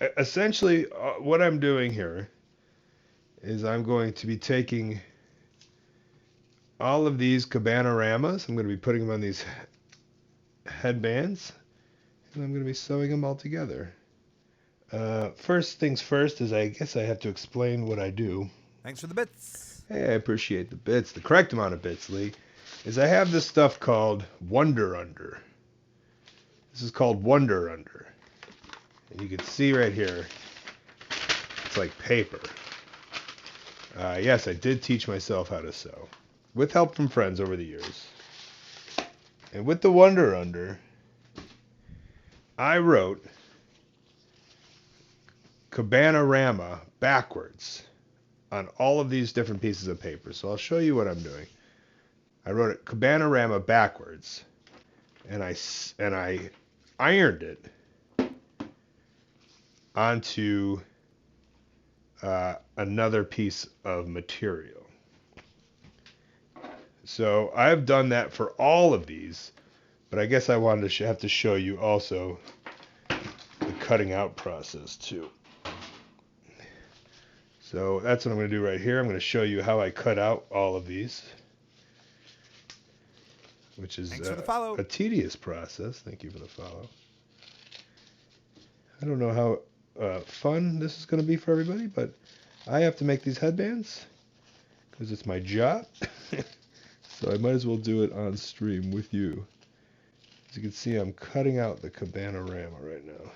essentially, what I'm doing here is I'm going to be taking all of these Cabana-ramas. I'm going to be putting them on these headbands, and I'm going to be sewing them all together. First things first is I guess I have to explain what I do. Thanks for the bits. Hey, I appreciate the bits. The correct amount of bits, Lee, is I have this stuff called Wonder Under. This is called Wonder Under. And you can see right here, it's like paper. Yes, I did teach myself how to sew, with help from friends over the years. And with the Wonder Under, I wrote Cabana-rama backwards on all of these different pieces of paper. So I'll show you what I'm doing. I wrote it Cabana-rama backwards, and I ironed it onto another piece of material. So I've done that for all of these, but I guess I wanted to have to show you also the cutting out process too. So that's what I'm going to do right here. I'm going to show you how I cut out all of these, which is Thanks for the follow. a tedious process. Thank you for the follow. I don't know how fun this is going to be for everybody, but I have to make these headbands because it's my job. So I might as well do it on stream with you. As you can see, I'm cutting out the Cabana-rama right now.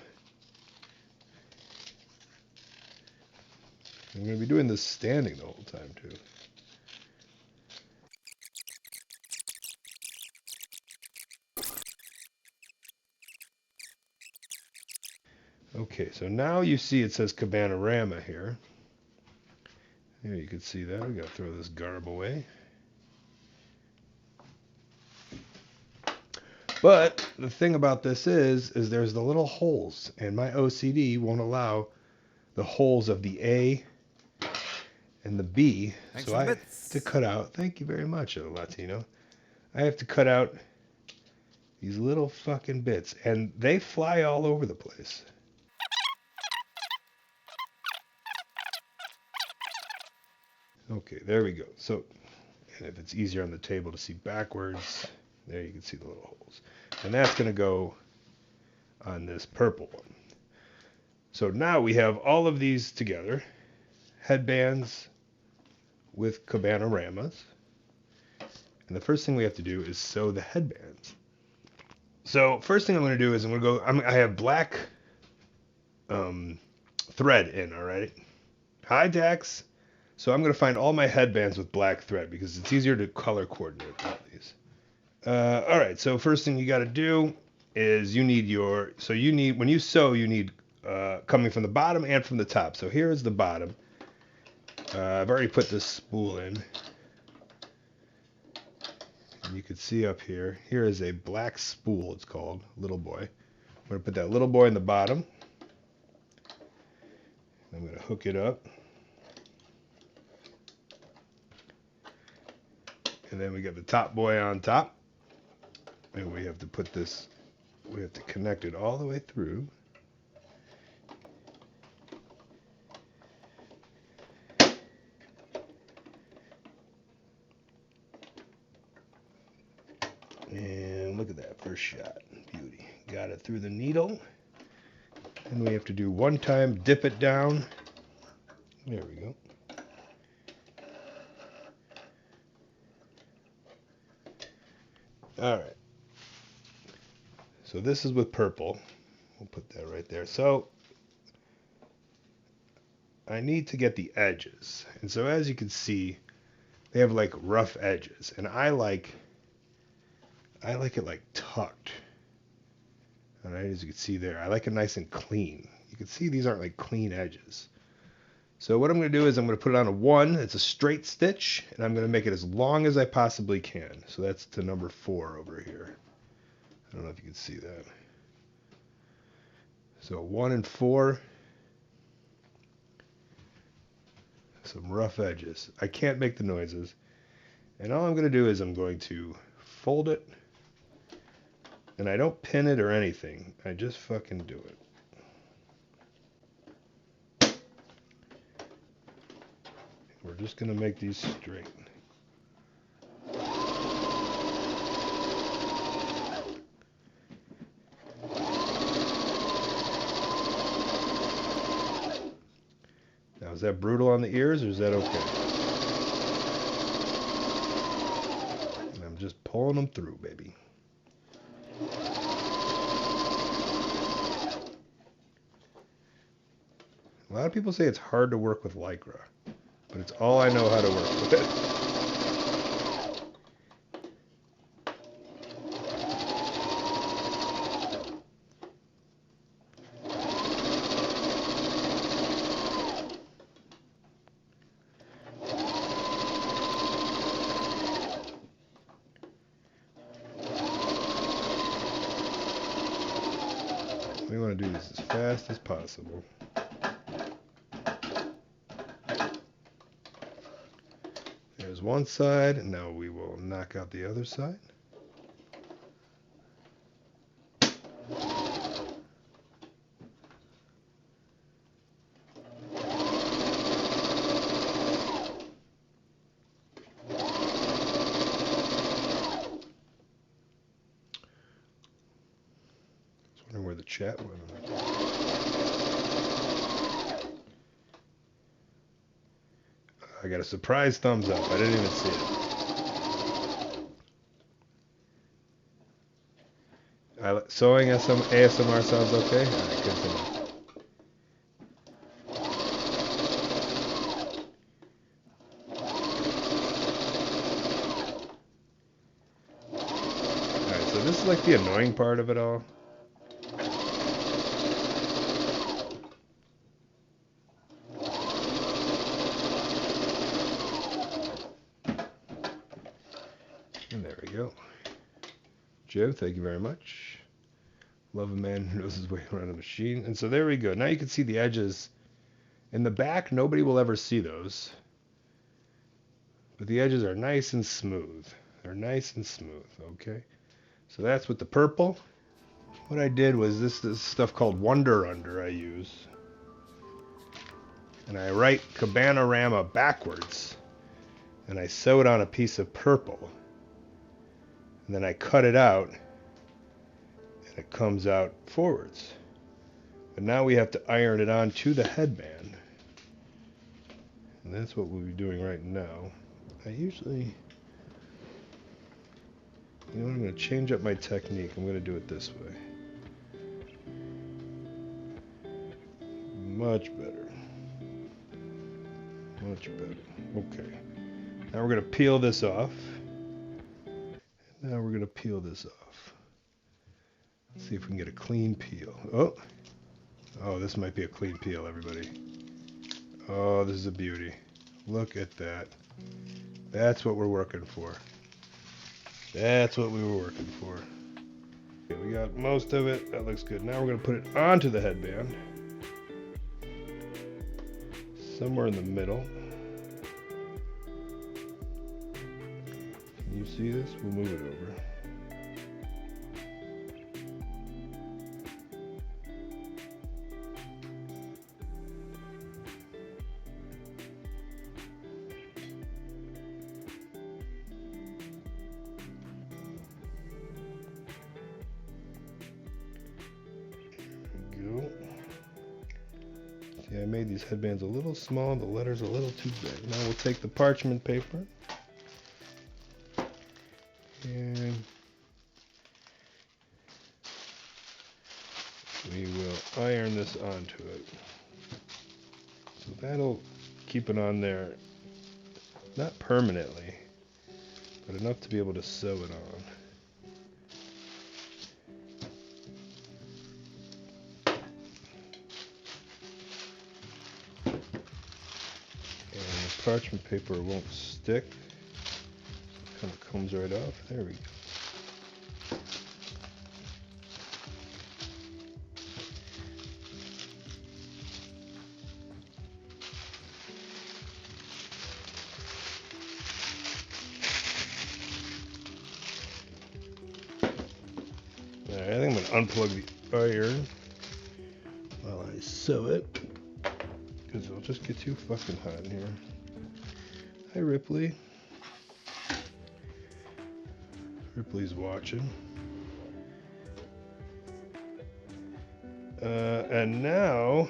I'm going to be doing this standing the whole time too. Okay, so now you see it says Cabana-rama here. There you can see that. We got to throw this garb away. But the thing about this is there's the little holes, and my OCD won't allow the holes of the A and the B. Thanks So for the I have bits. to cut out, thank you very much, Latino. I have to cut out these little fucking bits, and they fly all over the place. Okay, there we go. So, and if it's easier on the table to see backwards, there you can see the little holes. And that's going to go on this purple one. So now we have all of these together. Headbands with Cabana-ramas. And the first thing we have to do is sew the headbands. So first thing I'm going to do is I'm going to go, I have black thread in, all right? Hi, Dax. So I'm going to find all my headbands with black thread because it's easier to color coordinate all these. All right, so first thing you got to do is you need when you sew, you need coming from the bottom and from the top. So here is the bottom. I've already put this spool in. And you can see up here, here is a black spool, it's called, little boy. I'm going to put that little boy in the bottom. I'm going to hook it up. And then we got the top boy on top. And we have to put this, we have to connect it all the way through. And look at that first shot. Beauty. Got it through the needle. And we have to do one time, dip it down. There we go. All right. So this is with purple. We'll put that right there. So I need to get the edges. And so as you can see, they have like rough edges. And I like it like tucked. All right, as you can see there, I like it nice and clean. You can see these aren't like clean edges. So what I'm going to do is I'm going to put it on a 1. It's a straight stitch, and I'm going to make it as long as I possibly can. So that's to number 4 over here. I don't know if you can see that. So 1 and 4. Some rough edges. I can't make the noises. And all I'm going to do is I'm going to fold it. And I don't pin it or anything. I just fucking do it. just going to make these straight. Now, is that brutal on the ears or is that okay? And I'm just pulling them through, baby. A lot of people say it's hard to work with Lycra, but it's all I know how to work with it. We want to do this as fast as possible. There's one side, and now we will knock out the other side. Where the chat went. I got a surprise thumbs up. I didn't even see it. Sewing ASMR sounds okay? Alright, good to know. Alright, so this is like the annoying part of it all. And there we go. Joe, thank you very much. Love a man who knows his way around a machine. And so there we go. Now you can see the edges. In the back, nobody will ever see those. But the edges are nice and smooth. They're nice and smooth, okay? So that's with the purple. What I did was this stuff called Wonder Under I use. And I write Cabana backwards. And I sew it on a piece of purple. And then I cut it out. And it comes out forwards. But now we have to iron it onto the headband. And that's what we'll be doing right now. I usually... You know what, I'm going to change up my technique. I'm going to do it this way. Much better. Much better. Okay. Now we're going to peel this off. Now we're going to peel this off. Let's see if we can get a clean peel. Oh! Oh, this might be a clean peel, everybody. Oh, this is a beauty. Look at that. That's what we're working for. That's what we were working for. Okay, we got most of it. That looks good. Now we're going to put it onto the headband. Somewhere in the middle. Can you see this? We'll move it over. See, I made these headbands a little small, the letters a little too big. Now we'll take the parchment paper and we will iron this onto it. So that'll keep it on there, not permanently, but enough to be able to sew it on. Parchment paper won't stick. It kind of comes right off. There we go. Alright, I think I'm going to unplug the iron while I sew it, because it'll just get too fucking hot in here. Hi, Ripley. Ripley's watching. And now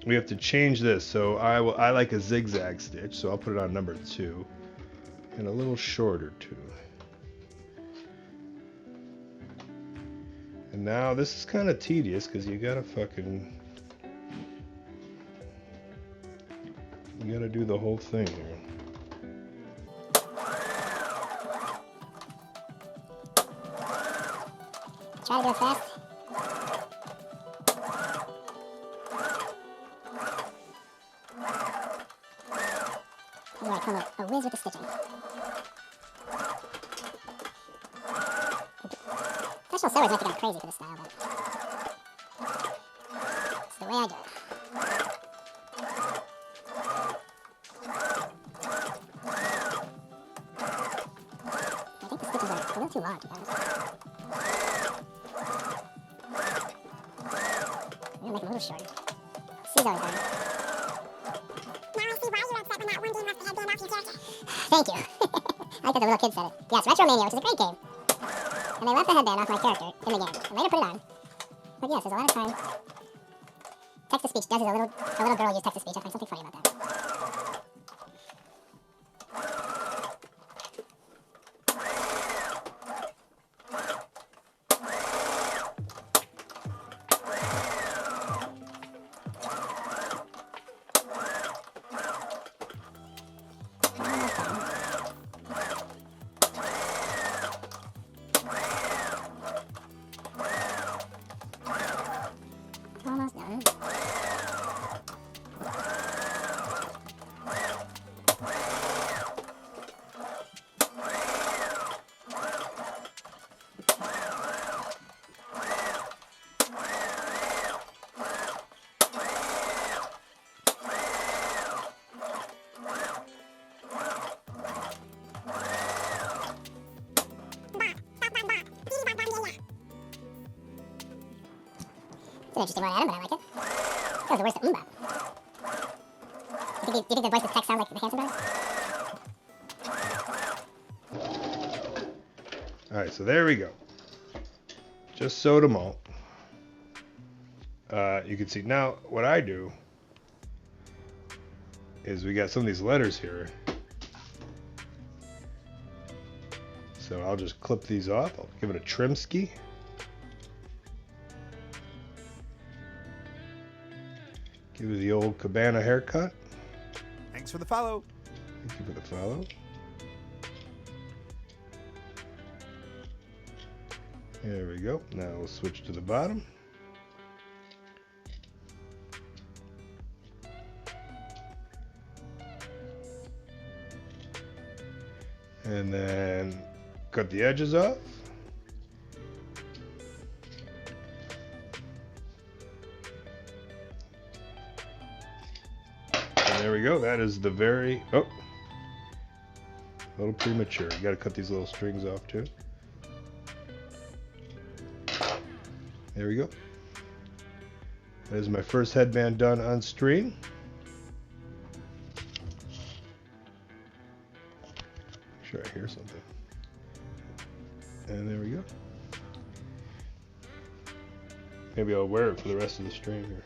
we have to change this. So I like a zigzag stitch, so I'll put it on number 2, and a little shorter too. And now this is kind of tedious because you gotta do the whole thing here. Try to go fast. You gotta come a whiz with the stitching. Professional sewers might be kind of crazy for this style, but it's the way I do it. I think the stitches are a little too long, to be honest. I'm gonna make them a little shorter. C's always done. Thank you. I like that the little kid said it. Yes, Retro Mania, which is a great game. And they left the headband off my character in the game. And later put it on. But yes, there's a lot of time. Text-to-speech does is a little girl use text-to-speech. I find something funny about that. Almost done. It's an interesting one, Adam, but I like it. That was the worst at Umba. Do you think the voice of text sounds like the Hanson brothers? Alright, so there we go. Just sewed them all. You can see now what I do is we got some of these letters here. So I'll just clip these off. I'll give it a trim ski. Give it the old Cabana haircut. Thanks for the follow. Thank you for the follow. There we go. Now we'll switch to the bottom. And then cut the edges off. And there we go. That is the very, a little premature. You got to cut these little strings off too. There we go. That is my first headband done on stream. Make sure I hear something. And there we go. Maybe I'll wear it for the rest of the stream here.